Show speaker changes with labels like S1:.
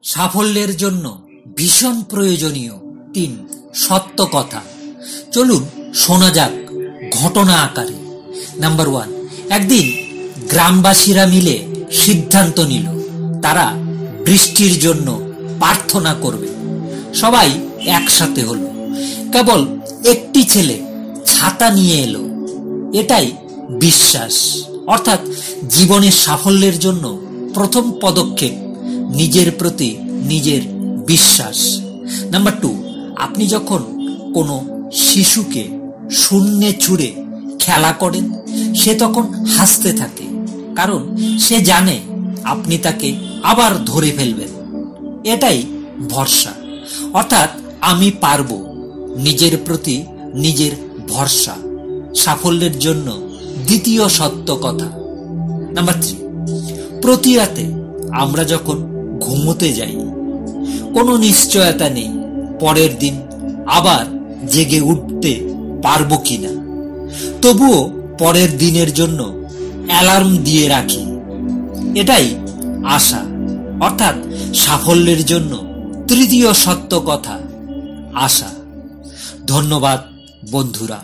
S1: সাফল্যের জন্য ভীষণ প্রয়োজনীয় ৩ সত্য কথা। চলুন শোনা যাক ঘটনা আকারে। নাম্বার 1, একদিন গ্রামবাসীরা মিলে সিদ্ধান্ত নিল তারা বৃষ্টির জন্য প্রার্থনা করবে। সবাই একসাথে হলো। কেবল একটি ছেলে ছাতা নিয়ে এলো। এটাই বিশ্বাস, অর্থাৎ জীবনের সাফল্যের জন্য প্রথম পদক্ষেপ নিজের প্রতি নিজের বিশ্বাস। নাম্বার 2, আপনি যখন কোনো শিশুকে শূন্যে ছুঁড়ে খেলা করেন, সে তখন হাসতে থাকে, কারণ সে জানে আপনি তাকে আবার ধরে ফেলবেন। এটাই ভরসা, অর্থাৎ আমি পারবো, নিজের প্রতি নিজের ভরসা সাফল্যের জন্য দ্বিতীয় সত্য কথা। নাম্বার 3, প্রতি রাতে আমরা যখন ঘুমোতে যাই, কোনো নিশ্চয়তা নেই পরের দিন আবার জেগে উঠতে পারবো কিনা। তবুও পরের দিনের জন্য অ্যালার্ম দিয়ে রাখি। এটাই আশা, অর্থাৎ সাফল্যের জন্য তৃতীয় সত্য কথা আশা। ধন্যবাদ বন্ধুরা।